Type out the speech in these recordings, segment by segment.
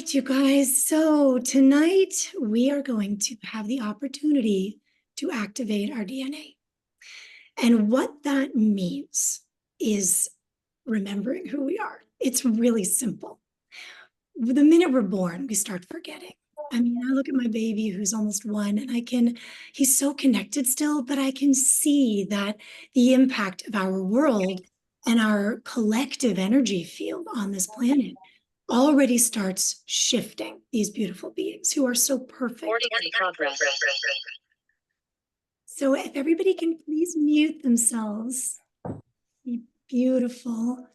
right, you guys. So tonight we are going to have the opportunity to activate our DNA. And what that means is remembering who we are. It's really simple. The minute we're born, we start forgetting. I mean, I look at my baby who's almost 1 and he's so connected still, but I can see that the impact of our world and our collective energy field on this planet already starts shifting these beautiful beings who are so perfect. In progress. So if everybody can please mute themselves, be beautiful.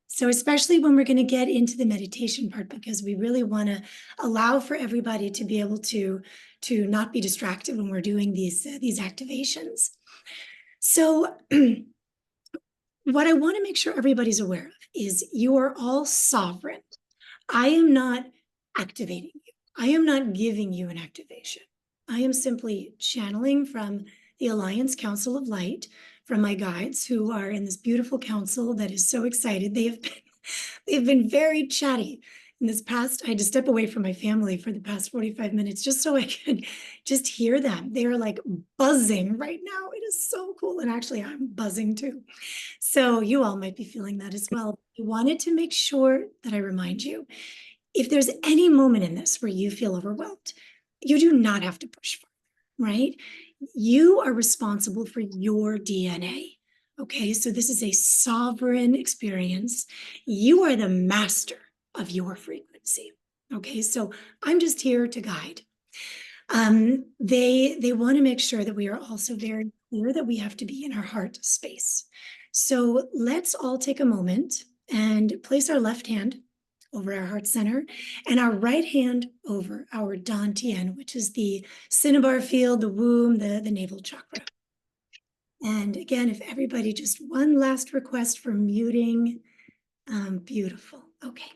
So especially when we're going to get into the meditation part, because we really want to allow for everybody to be able to not be distracted when we're doing these activations. So what I want to make sure everybody's aware of is you are all sovereign. I am not activating you. I am not giving you an activation. I am simply channeling from the Alliance Council of Light, from my guides who are in this beautiful council that is so excited. They've been very chatty. In this past, I had to step away from my family for the past 45 minutes just so I could just hear them. They are like buzzing right now. It is so cool. And actually, I'm buzzing too. So you all might be feeling that as well. I wanted to make sure that I remind you, if there's any moment in this where you feel overwhelmed, you do not have to push further, right? You are responsible for your DNA. Okay, so this is a sovereign experience. You are the master of your frequency. Okay, so I'm just here to guide. They want to make sure that we are also very clear that we have to be in our heart space. So let's all take a moment and place our left hand over our heart center and our right hand over our dantian, which is the cinnabar field, the womb, the navel chakra. And again, if everybody, just one last request for muting. Beautiful. Okay.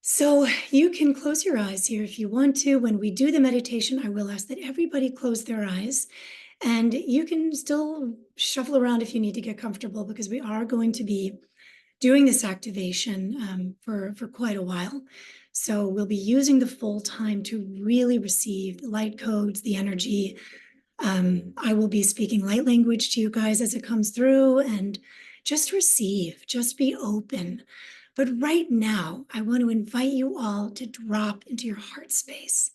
So you can close your eyes here if you want to. When we do the meditation, I will ask that everybody close their eyes, and you can still shuffle around if you need to get comfortable, because we are going to be doing this activation for quite a while. So we'll be using the full time to really receive the light codes, the energy. I will be speaking light language to you guys as it comes through, and just receive, just be open. But right now, I want to invite you all to drop into your heart space.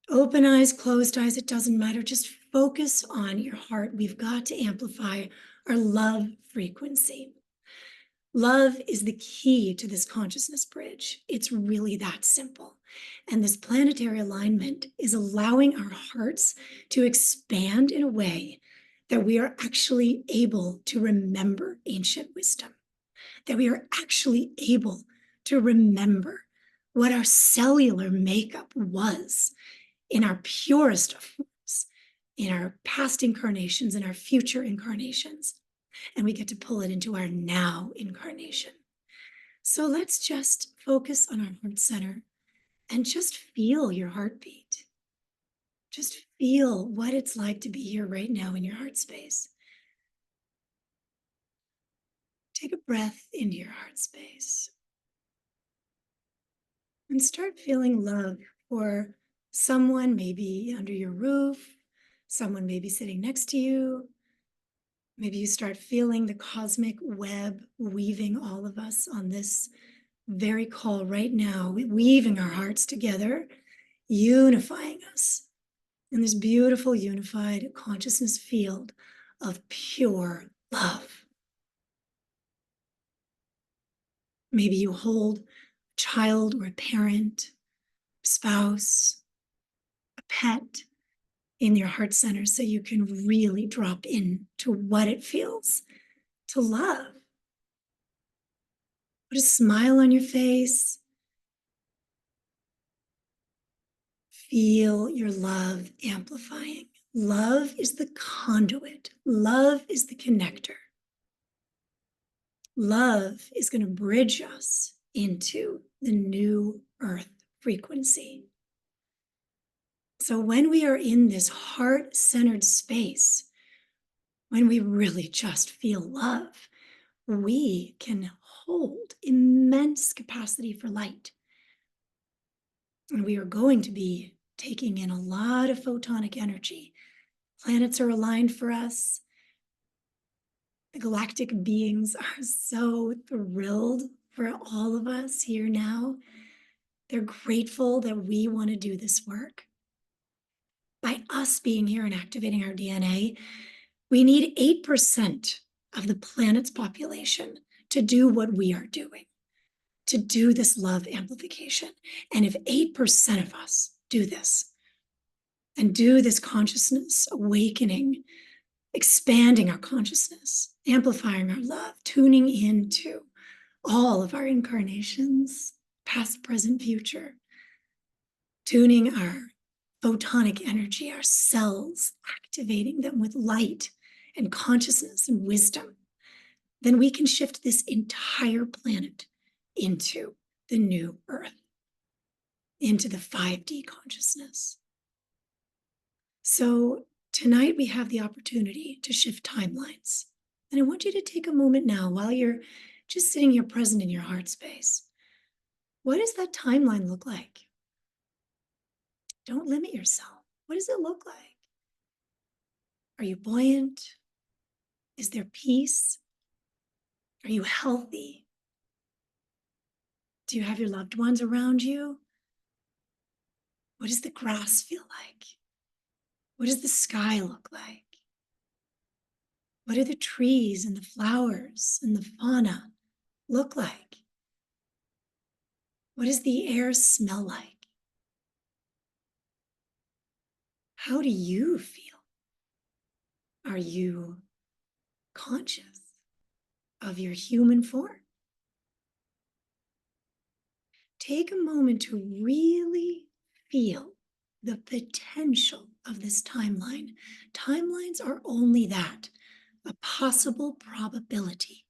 Open eyes, closed eyes, it doesn't matter. Just focus on your heart. We've got to amplify our love frequency. Love is the key to this consciousness bridge. It's really that simple. And this planetary alignment is allowing our hearts to expand in a way that we are actually able to remember ancient wisdom, that we are actually able to remember what our cellular makeup was in our purest of forms, in our past incarnations and our future incarnations. And we get to pull it into our now incarnation. So let's just focus on our heart center and just feel your heartbeat. Just feel what it's like to be here right now in your heart space. Take a breath into your heart space and start feeling love for someone maybe under your roof, someone maybe sitting next to you. Maybe you start feeling the cosmic web weaving all of us on this very call right now, weaving our hearts together, unifying us in this beautiful unified consciousness field of pure love. Maybe you hold a child or a parent, spouse, a pet in your heart center so you can really drop into what it feels to love. Put a smile on your face. Feel your love amplifying. Love is the conduit. Love is the connector. Love is going to bridge us into the new earth frequency. So when we are in this heart-centered space, when we really just feel love, we can hold immense capacity for light. And we are going to be taking in a lot of photonic energy. Planets are aligned for us. The galactic beings are so thrilled for all of us here now. They're grateful that we want to do this work. By us being here and activating our DNA, we need 8% of the planet's population to do what we are doing, to do this love amplification. And if 8% of us do this and do this consciousness awakening, expanding our consciousness, amplifying our love, tuning into all of our incarnations, past, present, future, tuning our photonic energy, our cells, activating them with light and consciousness and wisdom, then we can shift this entire planet into the new Earth, into the 5D consciousness. So tonight we have the opportunity to shift timelines. And I want you to take a moment now while you're just sitting here present in your heart space. What does that timeline look like? Don't limit yourself. What does it look like? Are you buoyant? Is there peace? Are you healthy? Do you have your loved ones around you? What does the grass feel like? What does the sky look like? What do the trees and the flowers and the fauna look like? What does the air smell like? How do you feel? Are you conscious of your human form? Take a moment to really feel the potential of this timeline. Timelines are only that, a possible probability.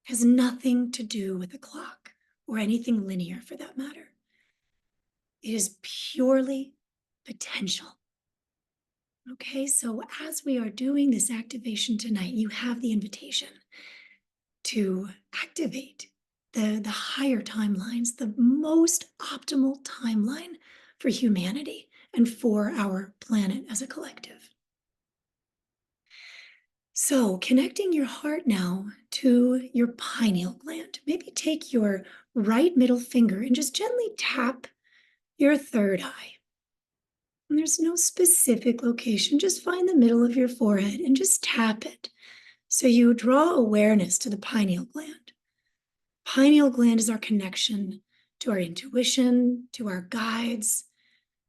It has nothing to do with a clock or anything linear for that matter. It is purely potential. Okay, so as we are doing this activation tonight, you have the invitation to activate the higher timelines, the most optimal timeline for humanity and for our planet as a collective. So connecting your heart now to your pineal gland. Maybe take your right middle finger and just gently tap your third eye. And there's no specific location, just find the middle of your forehead and just tap it. So you draw awareness to the pineal gland. Pineal gland is our connection to our intuition, to our guides,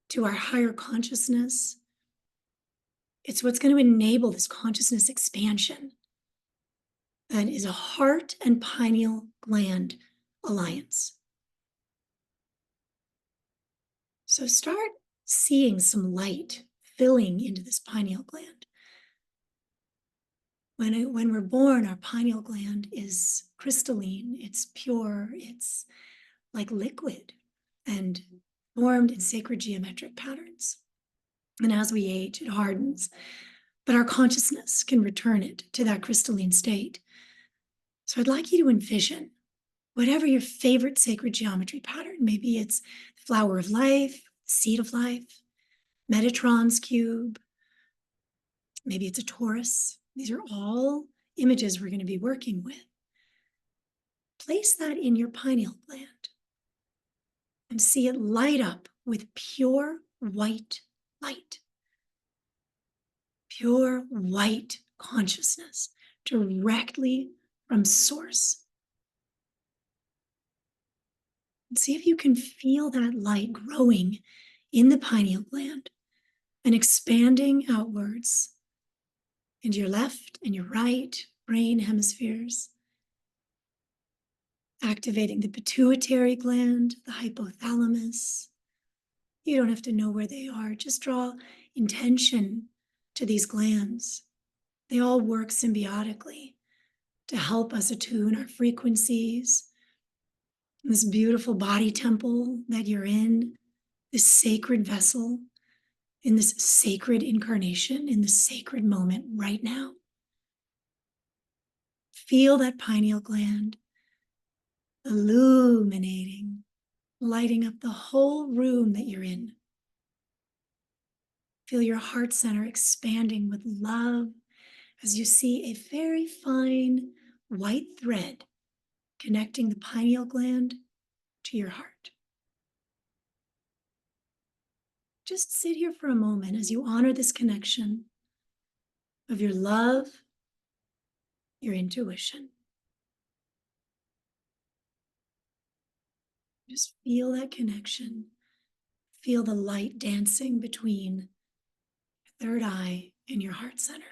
to our higher consciousness. It's what's going to enable this consciousness expansion. That is a heart and pineal gland alliance. So start seeing some light filling into this pineal gland. When we're born, our pineal gland is crystalline, it's pure, it's like liquid and formed in sacred geometric patterns. And as we age, it hardens, but our consciousness can return it to that crystalline state. So I'd like you to envision whatever your favorite sacred geometry pattern, maybe it's flower of life, seed of life, Metatron's cube, maybe it's a torus. These are all images we're going to be working with. Place that in your pineal gland and see it light up with pure white light, pure white consciousness directly from source. And see if you can feel that light growing in the pineal gland and expanding outwards into your left and your right brain hemispheres, activating the pituitary gland, the hypothalamus. You don't have to know where they are. Just draw intention to these glands. They all work symbiotically to help us attune our frequencies. This beautiful body temple that you're in, this sacred vessel, in this sacred incarnation, in this sacred moment right now. Feel that pineal gland illuminating, lighting up the whole room that you're in. Feel your heart center expanding with love as you see a very fine white thread connecting the pineal gland to your heart. Just sit here for a moment as you honor this connection of your love, your intuition. Just feel that connection. Feel the light dancing between your third eye and your heart center.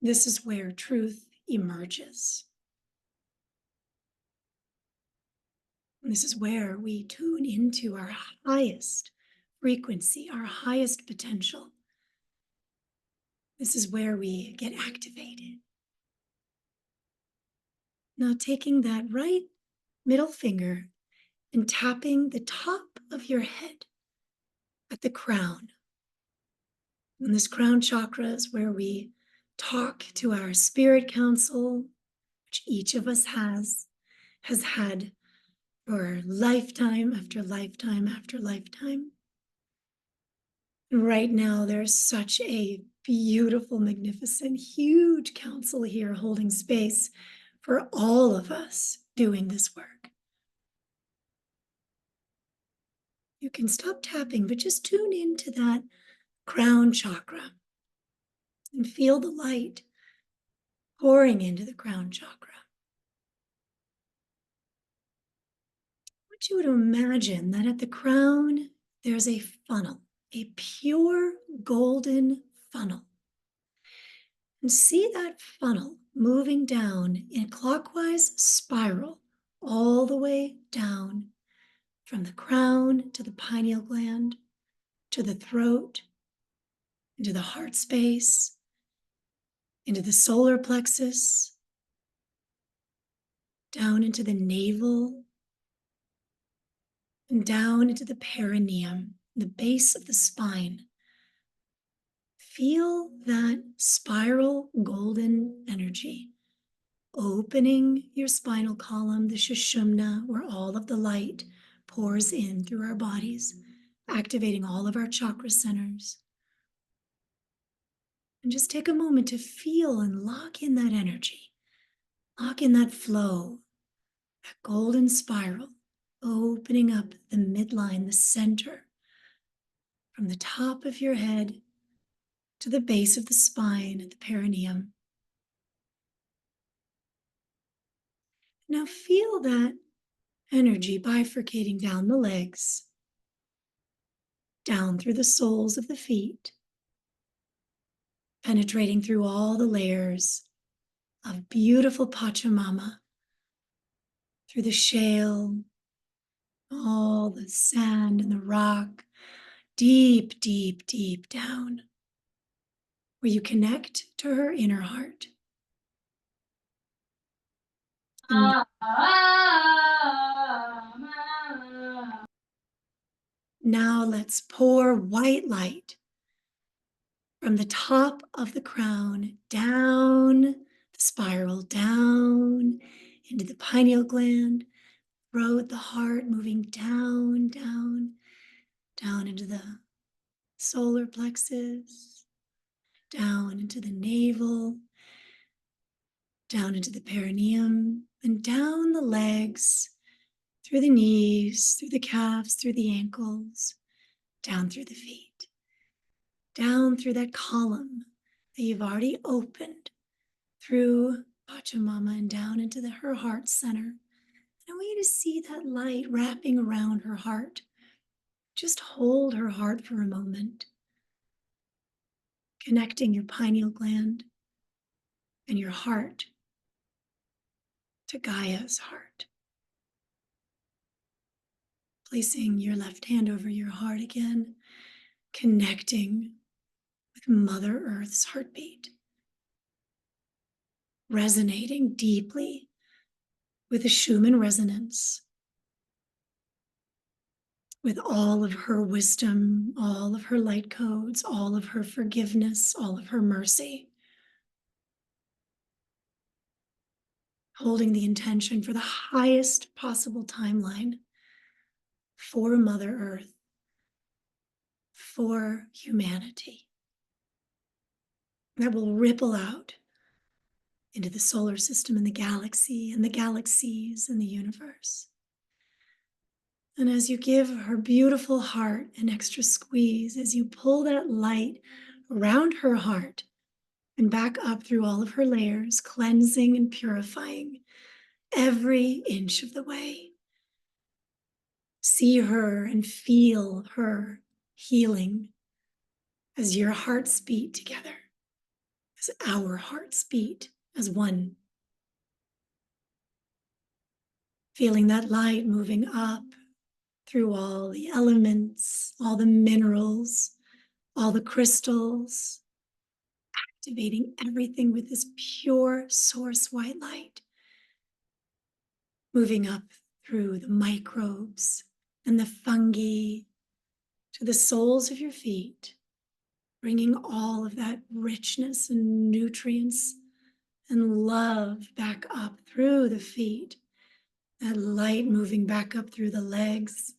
This is where truth emerges. And this is where we tune into our highest frequency, our highest potential. This is where we get activated. Now, taking that right middle finger and tapping the top of your head at the crown. And this crown chakra is where we talk to our spirit council, which each of us has had for lifetime after lifetime after lifetime. And right now, there's such a beautiful, magnificent, huge council here holding space for all of us doing this work. You can stop tapping, but just tune into that crown chakra and feel the light pouring into the crown chakra. I want you to imagine that at the crown, there's a funnel, a pure golden funnel. And see that funnel moving down in a clockwise spiral all the way down from the crown to the pineal gland, to the throat, into the heart space, into the solar plexus, down into the navel, and down into the perineum, the base of the spine. Feel that spiral golden energy opening your spinal column, the Sushumna, where all of the light pours in through our bodies, activating all of our chakra centers. And just take a moment to feel and lock in that energy, lock in that flow, that golden spiral, opening up the midline, the center, from the top of your head to the base of the spine and the perineum. Now feel that energy bifurcating down the legs, down through the soles of the feet, penetrating through all the layers of beautiful Pachamama, through the shale, all the sand and the rock, deep, deep, deep down, where you connect to her inner heart. And now let's pour white light from the top of the crown down the spiral, down into the pineal gland, throat, the heart, moving down, down, down into the solar plexus, down into the navel, down into the perineum, and down the legs, through the knees, through the calves, through the ankles, down through the feet, down through that column that you've already opened, through Pachamama and down into her heart center. And I want you to see that light wrapping around her heart. Just hold her heart for a moment, connecting your pineal gland and your heart to Gaia's heart. Placing your left hand over your heart again, connecting with Mother Earth's heartbeat, resonating deeply with the Schumann resonance, with all of her wisdom, all of her light codes, all of her forgiveness, all of her mercy. holding the intention for the highest possible timeline for Mother Earth, for humanity, that will ripple out into the solar system and the galaxy and the galaxies and the universe. And as you give her beautiful heart an extra squeeze, as you pull that light around her heart and back up through all of her layers, cleansing and purifying every inch of the way, see her and feel her healing as your hearts beat together, as our hearts beat as one. Feeling that light moving up through all the elements, all the minerals, all the crystals, activating everything with this pure source white light, moving up through the microbes and the fungi to the soles of your feet, bringing all of that richness and nutrients and love back up through the feet, that light moving back up through the legs,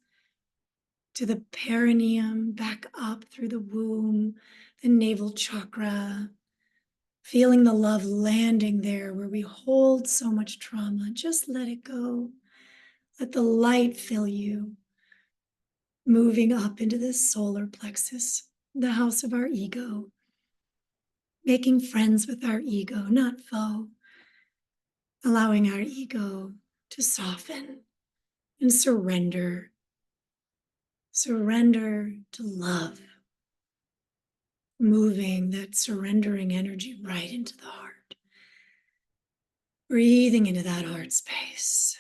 to the perineum, back up through the womb, the navel chakra, feeling the love landing there where we hold so much trauma. Just let it go. Let the light fill you, moving up into the solar plexus, the house of our ego, making friends with our ego, not foe, allowing our ego to soften and surrender. Surrender to love, moving that surrendering energy right into the heart. Breathing into that heart space,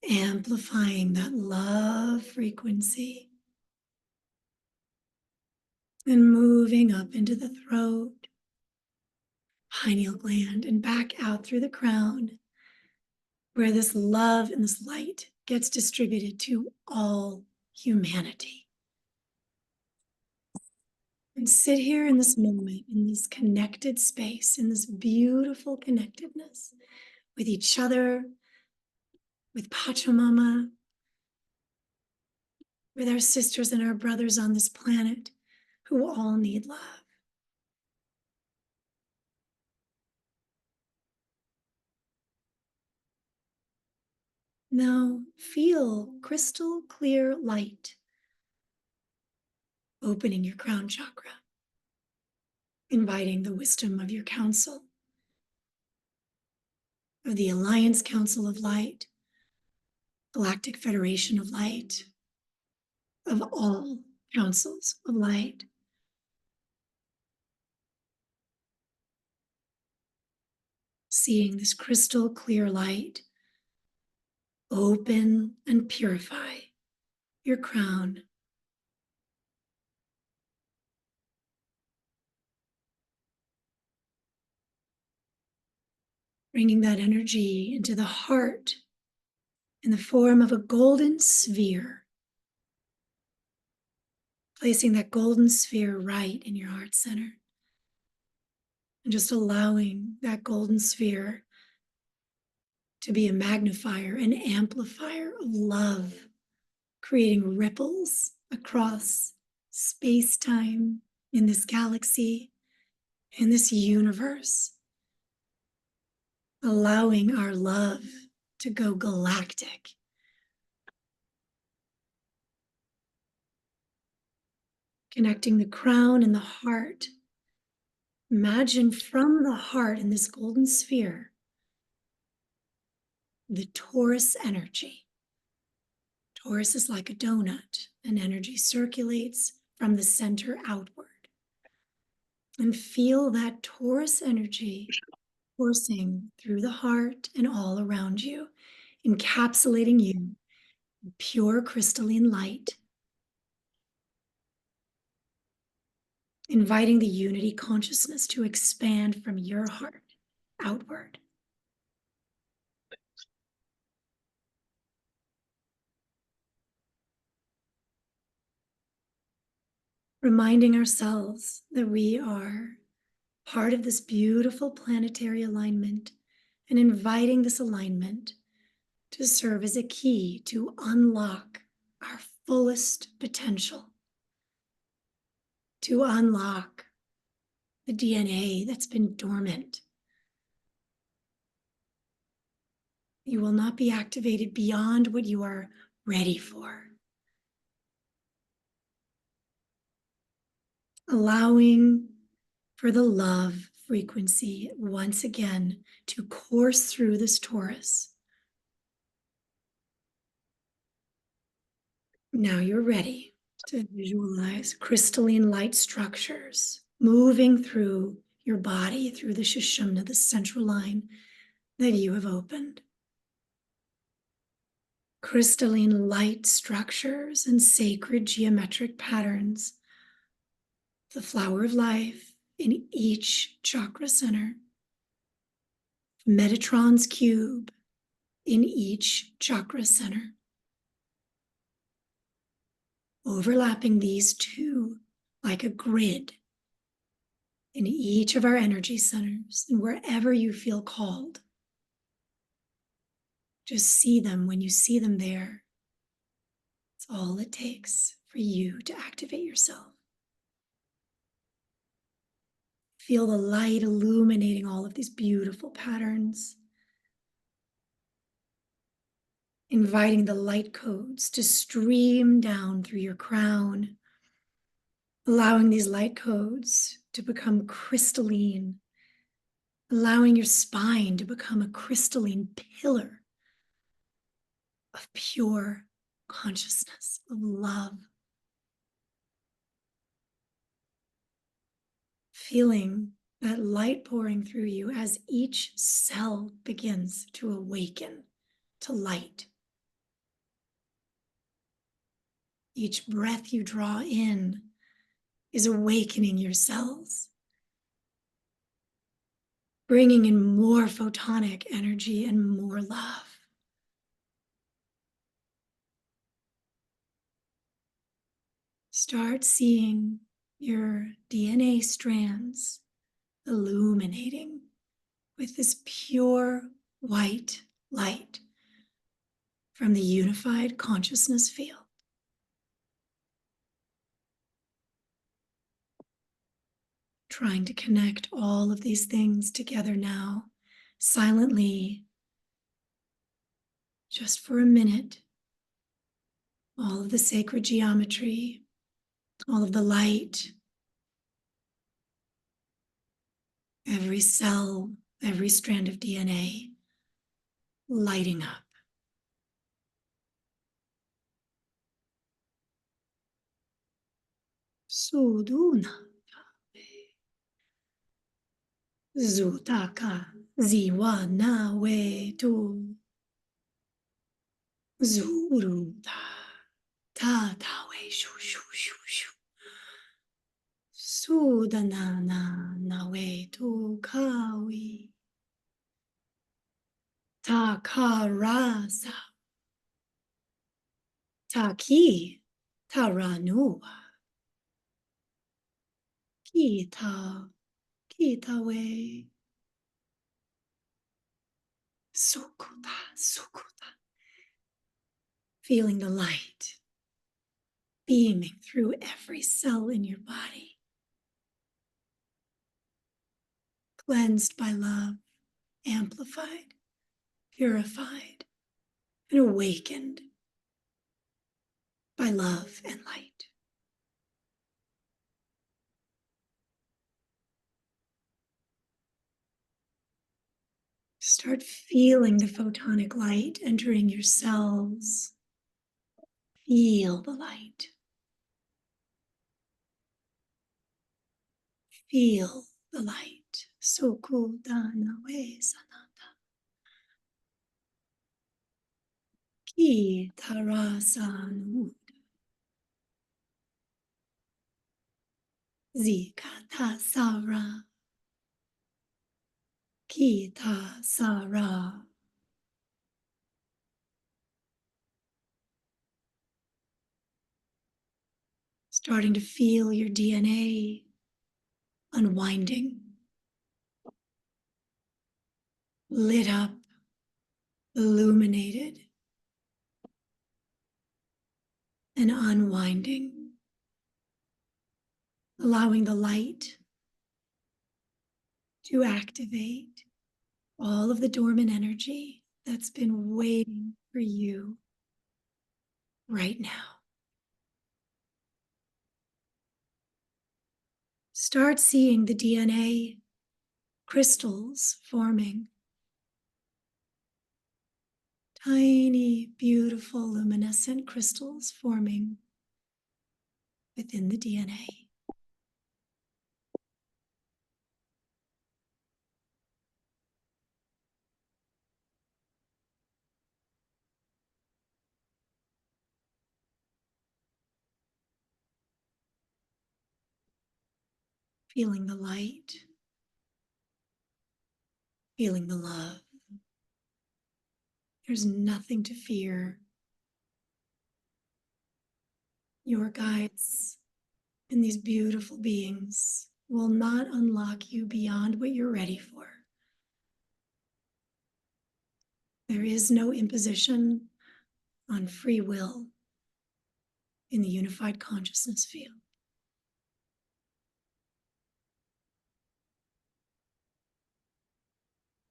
amplifying that love frequency, and moving up into the throat, pineal gland, and back out through the crown, where this love and this light gets distributed to all humanity. And sit here in this moment, in this connected space, in this beautiful connectedness with each other, with Pachamama, with our sisters and our brothers on this planet who all need love. Now feel crystal clear light opening your crown chakra, inviting the wisdom of your council, of the Alliance Council of Light, Galactic Federation of Light, of all councils of light. Seeing this crystal clear light open and purify your crown. Bringing that energy into the heart in the form of a golden sphere. Placing that golden sphere right in your heart center. And just allowing that golden sphere to be a magnifier, an amplifier of love, creating ripples across space-time in this galaxy, in this universe, allowing our love to go galactic. Connecting the crown and the heart. Imagine from the heart in this golden sphere, the Taurus energy. Taurus is like a donut, and energy circulates from the center outward. And feel that Taurus energy coursing through the heart and all around you, encapsulating you in pure crystalline light, inviting the unity consciousness to expand from your heart outward. Reminding ourselves that we are part of this beautiful planetary alignment and inviting this alignment to serve as a key to unlock our fullest potential, to unlock the DNA that's been dormant. You will not be activated beyond what you are ready for. Allowing for the love frequency once again to course through this Taurus. Now you're ready to visualize crystalline light structures moving through your body, through the Sushumna, the central line that you have opened. Crystalline light structures and sacred geometric patterns. The flower of life in each chakra center. Metatron's cube in each chakra center. Overlapping these two like a grid in each of our energy centers, and wherever you feel called. Just see them when you see them there. It's all it takes for you to activate yourself. Feel the light illuminating all of these beautiful patterns. Inviting the light codes to stream down through your crown. Allowing these light codes to become crystalline. Allowing your spine to become a crystalline pillar of pure consciousness, of love. Feeling that light pouring through you as each cell begins to awaken to light. Each breath you draw in is awakening your cells, bringing in more photonic energy and more love. Start seeing your DNA strands illuminating with this pure white light from the unified consciousness field. Trying to connect all of these things together now, silently, just for a minute. All of the sacred geometry, all of the light, every cell, every strand of DNA lighting up. Suduna Zutaka Ziwa Nawe Tu Zuruta Tatawe Shu Shu Shu Shu Sudanana Nawe Tu Kawi Takarasa Taki Taranua Kita Kitawe Sukuta Sukuta. Feeling the light beaming through every cell in your body. Cleansed by love, amplified, purified, and awakened by love and light. Start feeling the photonic light entering your cells. Feel the light. Feel the light. Sokudana we sananda. Ki tarasanu. Zikata sara. Kita sara. Starting to feel your DNA unwinding, lit up, illuminated, and unwinding, allowing the light to activate all of the dormant energy that's been waiting for you right now. Start seeing the DNA crystals forming. Tiny, beautiful, luminescent crystals forming within the DNA. Feeling the light, feeling the love. There's nothing to fear. Your guides and these beautiful beings will not unlock you beyond what you're ready for. There is no imposition on free will in the unified consciousness field.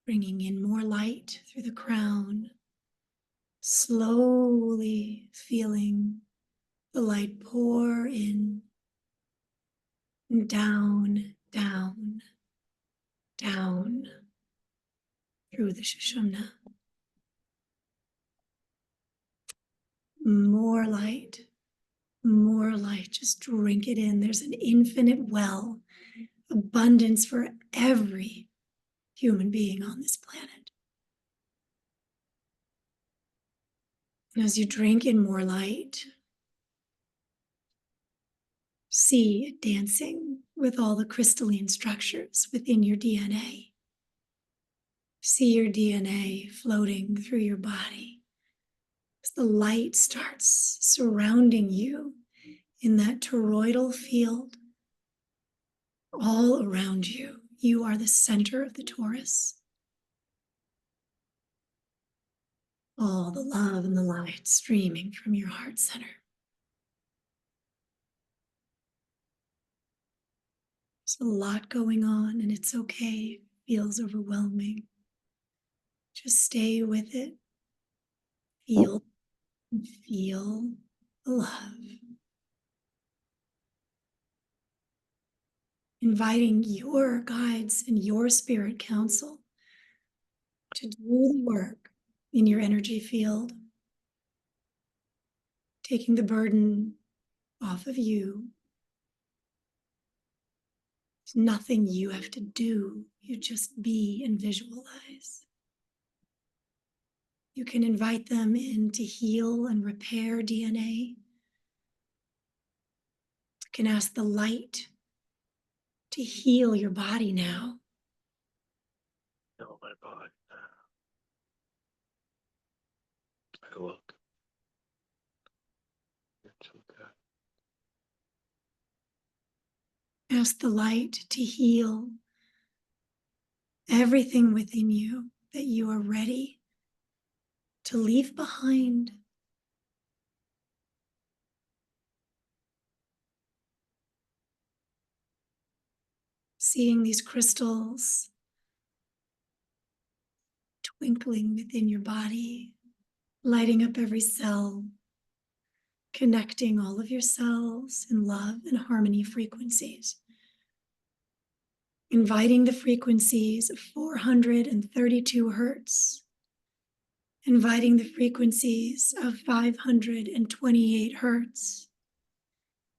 Bringing in more light through the crown, slowly feeling the light pour in and down, down, down through the Sushumna. More light, just drink it in. There's an infinite well, abundance for every human being on this planet. And as you drink in more light, see it dancing with all the crystalline structures within your DNA. See your DNA floating through your body as the light starts surrounding you in that toroidal field all around you. You are the center of the torus. All the love and the light streaming from your heart center. There's a lot going on, and it's okay. It feels overwhelming. Just stay with it. Feel the love. Inviting your guides and your spirit council to do the work in your energy field, taking the burden off of you. There's nothing you have to do. You just be and visualize. You can invite them in to heal and repair DNA. You can ask the light to heal your body now. Heal my body now. I look. It's okay. Ask the light to heal everything within you that you are ready to leave behind. Seeing these crystals twinkling within your body, lighting up every cell, connecting all of your cells in love and harmony frequencies. Inviting the frequencies of 432 hertz, inviting the frequencies of 528 hertz,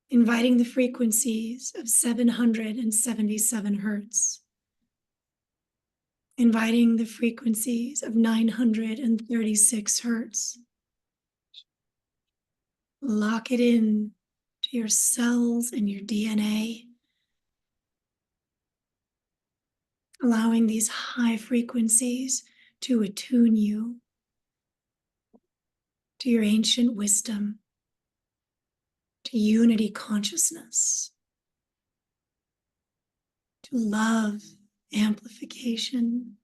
inviting the frequencies of 777 hertz, inviting the frequencies of 936 hertz. Lock it in to your cells and your DNA, allowing these high frequencies to attune you to your ancient wisdom, to unity consciousness, to love, amplification,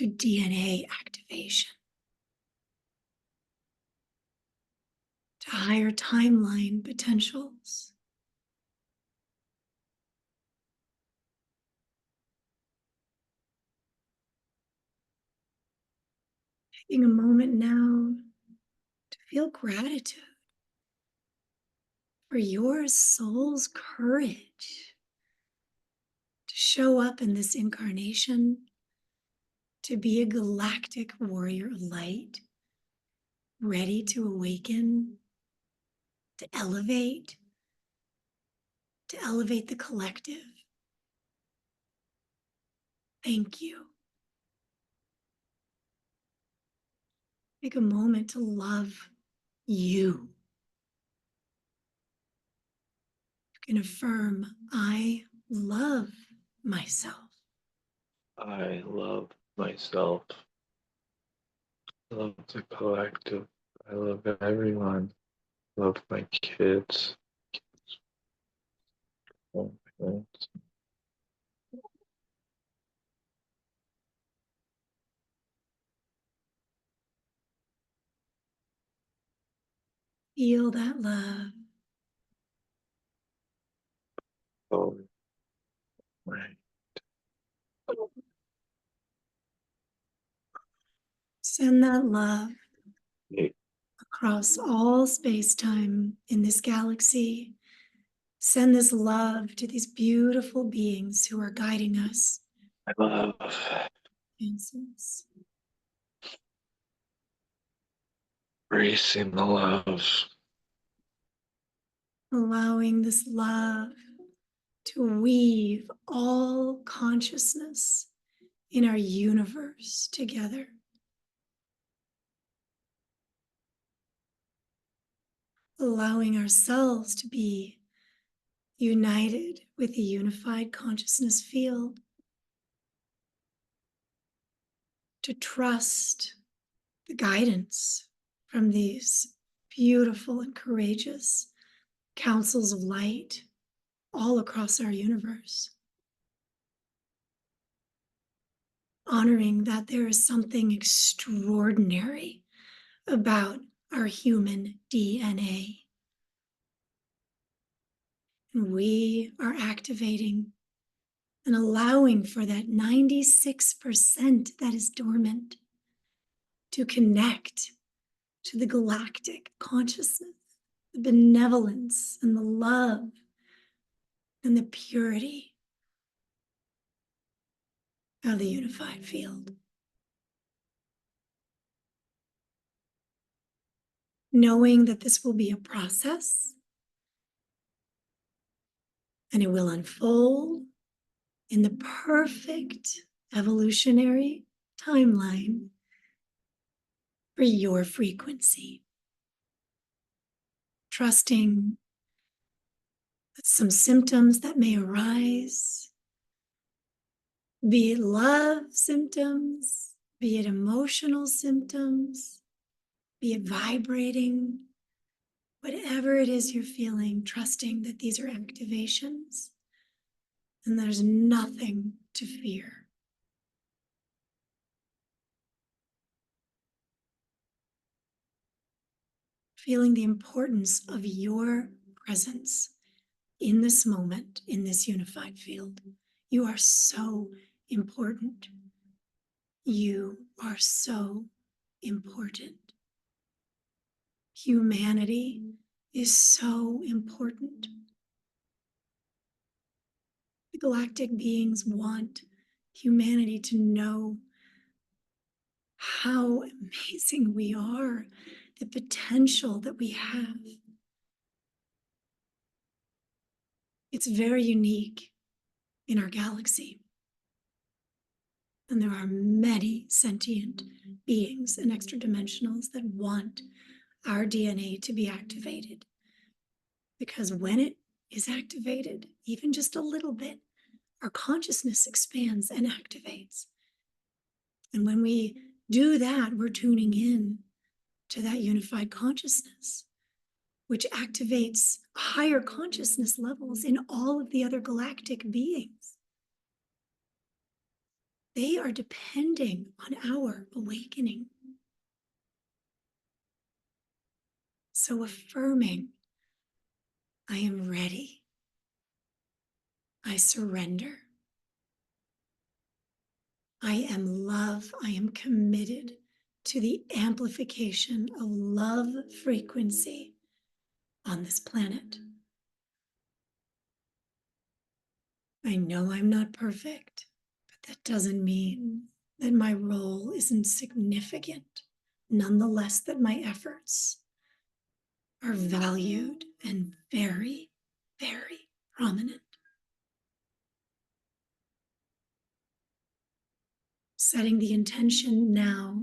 to DNA activation, to higher timeline potentials. Taking a moment now to feel gratitude for your soul's courage to show up in this incarnation, to be a galactic warrior of light, ready to awaken, to elevate the collective. Thank you. Take a moment to love you. You can affirm, I love myself. I love myself. I love the collective. I love everyone. I love my kids. My parents. Feel that love. Oh, my. Send that love Hey, across all space-time in this galaxy. Send this love to these beautiful beings who are guiding us. I love. Answers. Embracing the love. Allowing this love to weave all consciousness in our universe together. Allowing ourselves to be united with the unified consciousness field. To trust the guidance from these beautiful and courageous councils of light all across our universe. Honoring that there is something extraordinary about our human DNA. And we are activating and allowing for that 96% that is dormant to connect to the galactic consciousness, the benevolence and the love and the purity of the unified field. Knowing that this will be a process and it will unfold in the perfect evolutionary timeline for your frequency. Trusting that some symptoms that may arise, be it love symptoms, be it emotional symptoms, be it vibrating, whatever it is you're feeling, trusting that these are activations and there's nothing to fear. Feeling the importance of your presence in this moment, in this unified field. You are so important. You are so important. Humanity is so important. The galactic beings want humanity to know how amazing we are, the potential that we have. It's very unique in our galaxy. And there are many sentient beings and extra dimensionals that want our DNA to be activated. Because when it is activated, even just a little bit, our consciousness expands and activates. And when we do that, we're tuning in to that unified consciousness, which activates higher consciousness levels in all of the other galactic beings. they are depending on our awakening. So affirming, I am ready. I surrender. I am love. I am committed to the amplification of love frequency on this planet. I know I'm not perfect, but that doesn't mean that my role isn't significant. Nonetheless, that my efforts are valued and very, very prominent. Setting the intention now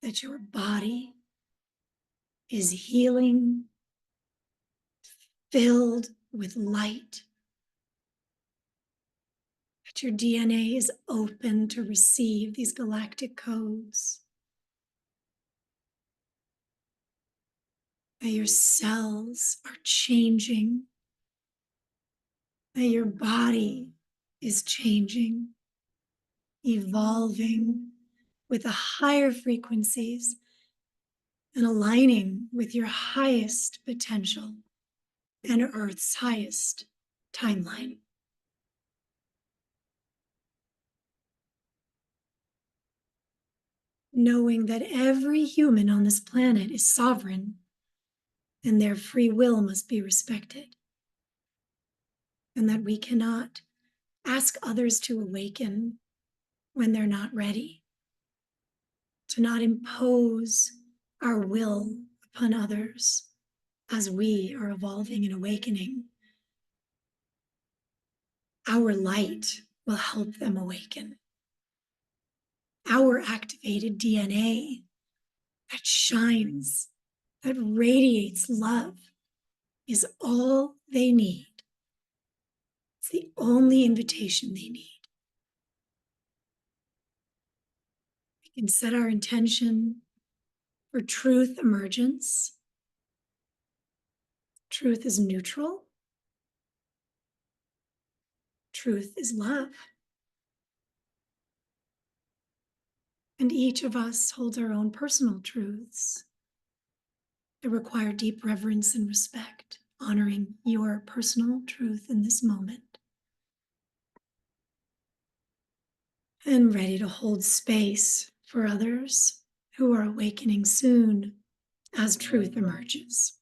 that your body is healing, filled with light, that your DNA is open to receive these galactic codes, that your cells are changing, that your body is changing, evolving with the higher frequencies and aligning with your highest potential and Earth's highest timeline. Knowing that every human on this planet is sovereign and their free will must be respected, and that we cannot ask others to awaken when they're not ready, to not impose our will upon others as we are evolving and awakening. Our light will help them awaken. Our activated DNA that shines, that radiates love, is all they need. It's the only invitation they need. We can set our intention for truth emergence. Truth is neutral. Truth is love. And each of us holds our own personal truths that require deep reverence and respect, honoring your personal truth in this moment. And ready to hold space for others who are awakening soon as truth emerges.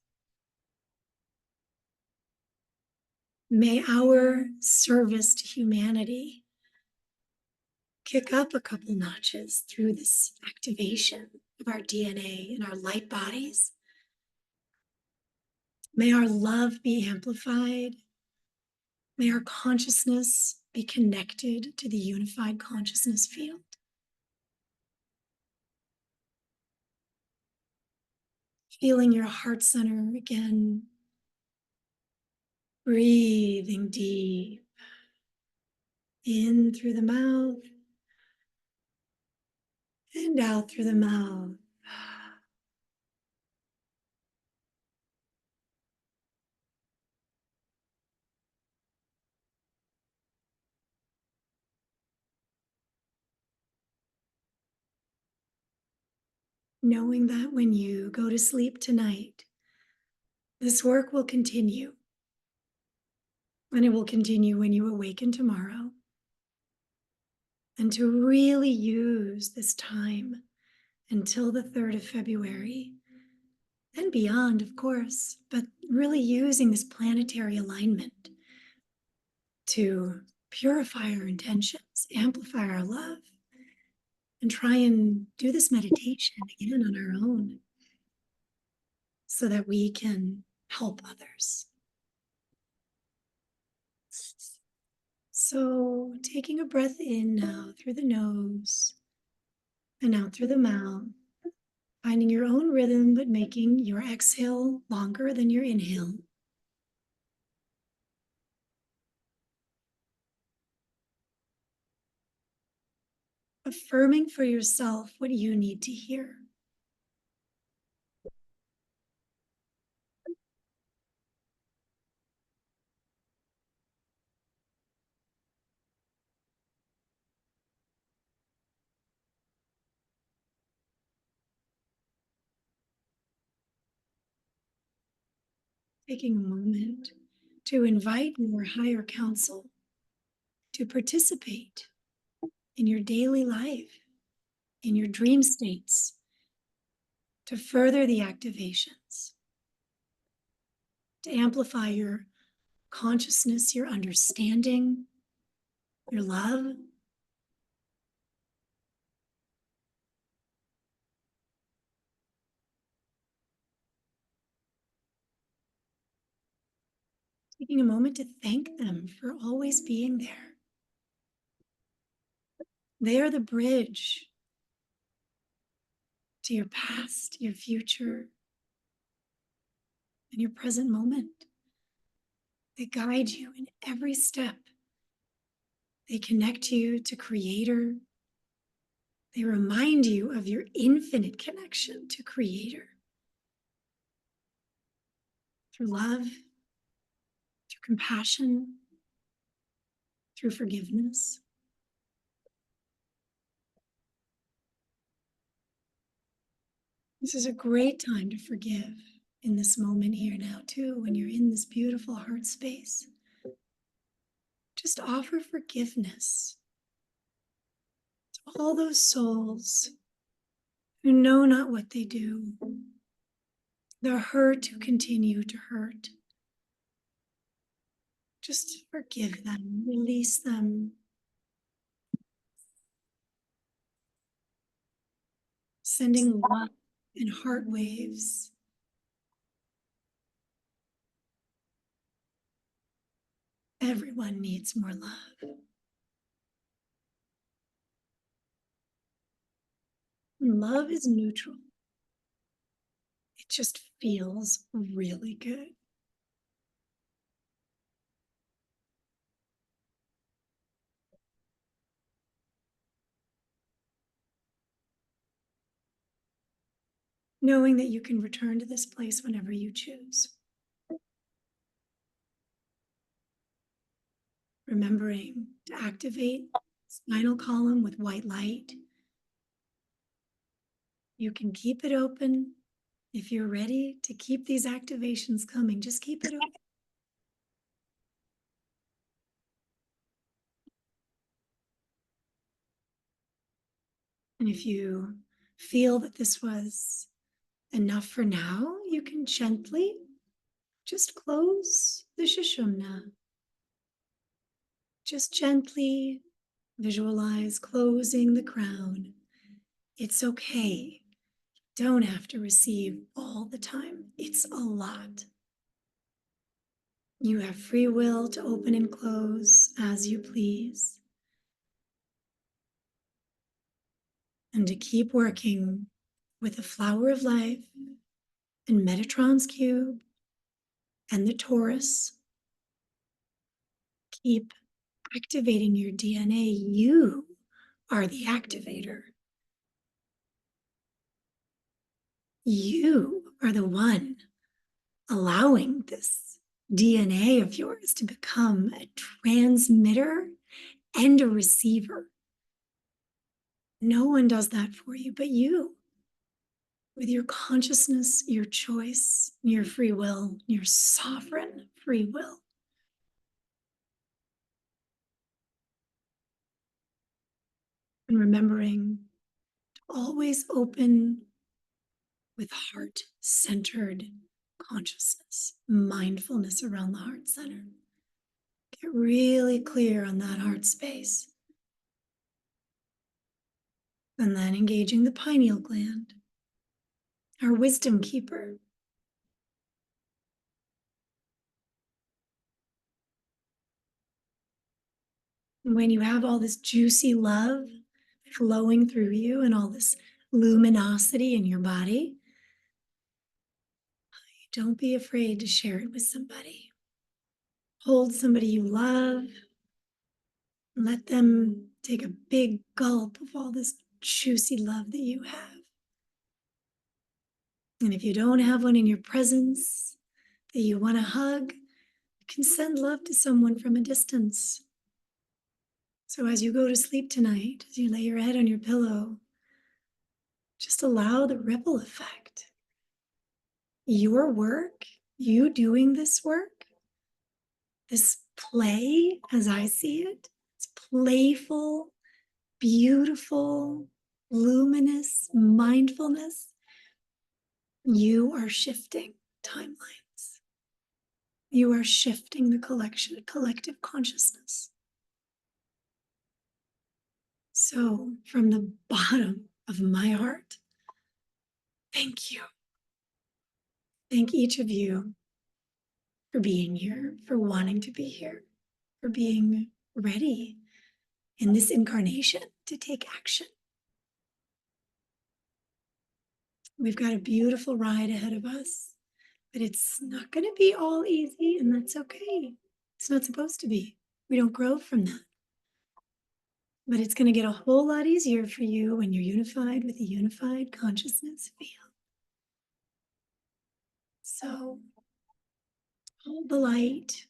May our service to humanity kick up a couple notches through this activation of our DNA and our light bodies. May our love be amplified. May our consciousness be connected to the unified consciousness field. Feeling your heart center again. Breathing deep in through the mouth and out through the mouth. Knowing that when you go to sleep tonight, this work will continue. And it will continue when you awaken tomorrow. And to really use this time until the 3rd of February and beyond, of course, but really using this planetary alignment to purify our intentions, amplify our love, and try and do this meditation again on our own so that we can help others. So taking a breath in now through the nose and out through the mouth, finding your own rhythm, but making your exhale longer than your inhale. Affirming for yourself what you need to hear. taking a moment to invite your higher counsel to participate in your daily life, in your dream states, to further the activations, to amplify your consciousness, your understanding, your love. Taking a moment to thank them for always being there. They are the bridge to your past, your future, and your present moment. They guide you in every step. They connect you to Creator. They remind you of your infinite connection to Creator through love, through compassion, through forgiveness. This is a great time to forgive in this moment here now, too, when you're in this beautiful heart space. Just offer forgiveness to all those souls who know not what they do, the hurt who continue to hurt. Just forgive them, release them. Sending love and heart waves. Everyone needs more love. Love is neutral. It just feels really good. Knowing that you can return to this place whenever you choose. Remembering to activate spinal column with white light. You can keep it open. If you're ready to keep these activations coming, just keep it open. And if you feel that this was enough for now, you can gently just close the Sushumna. Just gently visualize closing the crown. It's okay. Don't have to receive all the time. It's a lot. You have free will to open and close as you please. And to keep working with the flower of life and Metatron's cube and the Taurus. Keep activating your DNA. You are the activator. You are the one allowing this DNA of yours to become a transmitter and a receiver. No one does that for you but you. With your consciousness, your choice, your free will, your sovereign free will. And remembering to always open with heart-centered consciousness, mindfulness around the heart center. Get really clear on that heart space. And then engaging the pineal gland, our wisdom keeper. And when you have all this juicy love flowing through you and all this luminosity in your body, don't be afraid to share it with somebody. Hold somebody you love. Let them take a big gulp of all this juicy love that you have. And if you don't have one in your presence that you want to hug, you can send love to someone from a distance. So as you go to sleep tonight, as you lay your head on your pillow, just allow the ripple effect. Your work You doing this work, this play, as I see it, it's playful, beautiful, luminous mindfulness. You are shifting timelines. You are shifting the collective consciousness. So, from the bottom of my heart, thank you. Thank each of you for being here, for wanting to be here, for being ready in this incarnation to take action. We've got a beautiful ride ahead of us, but it's not going to be all easy, and that's okay. It's not supposed to be. We don't grow from that. But it's going to get a whole lot easier for you when you're unified with a unified consciousness field. So hold the light,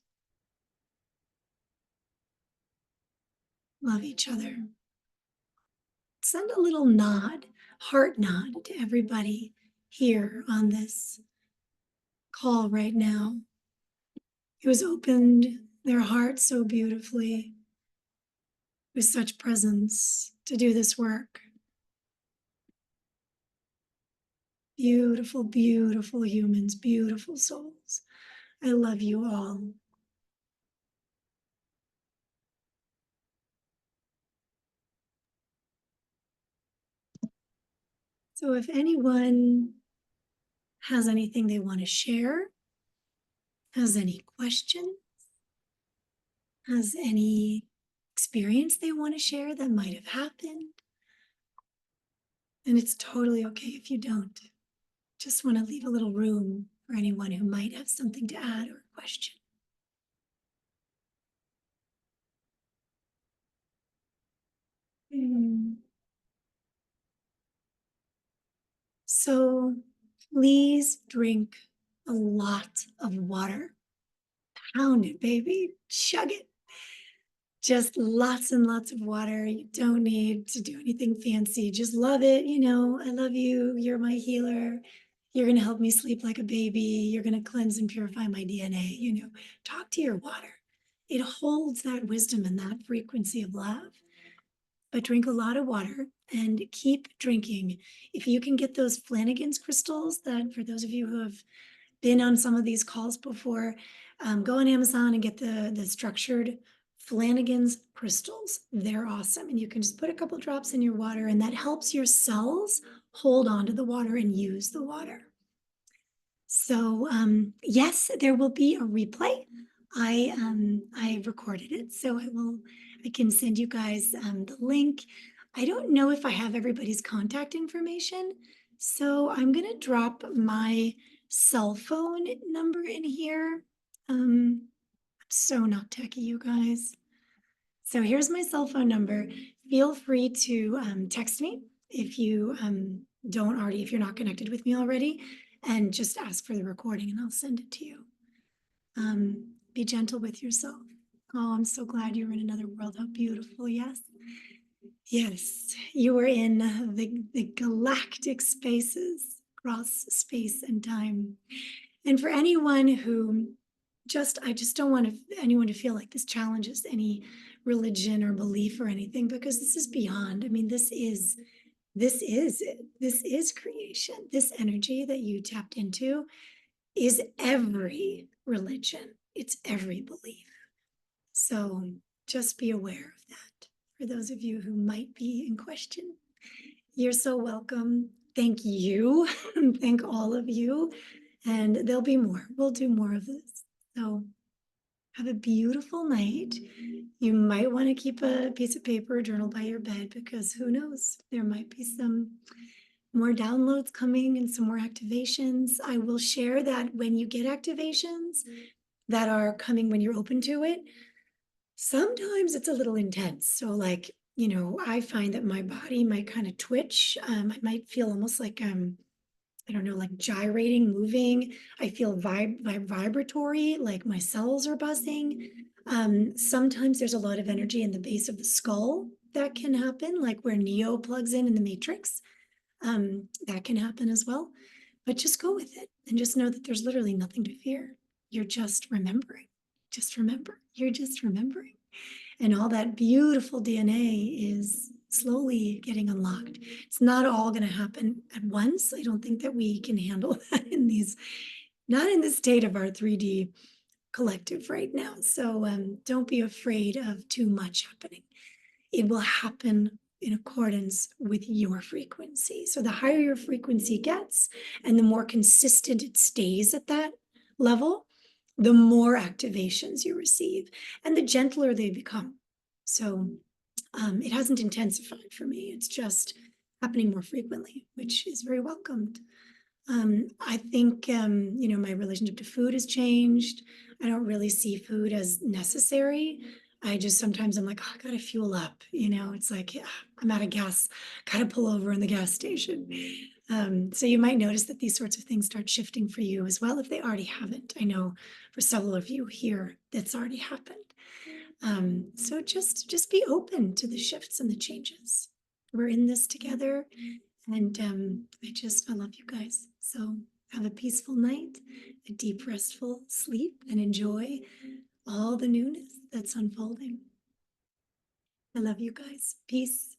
love each other. Send a little nod, heart nod to everybody here on this call right now who has opened their heart so beautifully with such presence to do this work. Beautiful, beautiful humans, beautiful souls. I love you all. So if anyone has anything they want to share, has any question, has any experience they want to share that might have happened, and it's totally okay if you don't. Just want to leave a little room for anyone who might have something to add or question. So please drink a lot of water. Pound it, baby. Chug it. Just lots and lots of water. You don't need to do anything fancy. Just love it. You know, I love you. You're my healer. You're going to help me sleep like a baby. You're going to cleanse and purify my DNA. You know, talk to your water. It holds that wisdom and that frequency of love. But drink a lot of water and keep drinking. If you can get those Flanagan's crystals, that for those of you who have been on some of these calls before, go on Amazon and get the structured Flanagan's crystals. They're awesome. And you can just put a couple drops in your water, and that helps your cells hold on to the water and use the water. So yes, there will be a replay. I recorded it, so I can send you guys the link. I don't know if I have everybody's contact information, so I'm gonna drop my cell phone number in here. I'm so not techie, you guys. So here's my cell phone number. Feel free to text me if you don't already, if you're not connected with me already, and just ask for the recording and I'll send it to you. Be gentle with yourself. Oh, I'm so glad you were in another world. How beautiful. Yes. Yes, you were in the galactic spaces across space and time. And for anyone who I just don't want anyone to feel like this challenges any religion or belief or anything, because this is beyond. I mean, this is it. This is creation. This energy that you tapped into is every religion. It's every belief. So just be aware of that. For those of you who might be in question, you're so welcome. Thank you. Thank all of you. And there'll be more. We'll do more of this. So have a beautiful night. You might want to keep a piece of paper or journal by your bed, because who knows, there might be some more downloads coming and some more activations. I will share that when you get activations that are coming when you're open to it, sometimes it's a little intense. So like, you know, I find that my body might kind of twitch. I might feel almost like I'm, I don't know, like gyrating, moving. I feel vibratory, like my cells are buzzing. Sometimes there's a lot of energy in the base of the skull that can happen, like where Neo plugs in the Matrix. That can happen as well. But just go with it. And just know that there's literally nothing to fear. You're just remembering. Just remember. You're just remembering. And all that beautiful DNA is slowly getting unlocked. It's not all going to happen at once. I don't think that we can handle that in these, not in the state of our 3D collective right now. So don't be afraid of too much happening. It will happen in accordance with your frequency. So the higher your frequency gets and the more consistent it stays at that level, the more activations you receive and the gentler they become. So it hasn't intensified for me. It's just happening more frequently, which is very welcomed. I think, my relationship to food has changed. I don't really see food as necessary. I just sometimes I'm like, oh, I gotta fuel up. It's like, yeah, I'm out of gas, gotta pull over in the gas station. So you might notice that these sorts of things start shifting for you as well if they already haven't. I know for several of you here, that's already happened. So just be open to the shifts and the changes. We're in this together, and I love you guys. So have a peaceful night, a deep, restful sleep, and enjoy all the newness that's unfolding. I love you guys. Peace.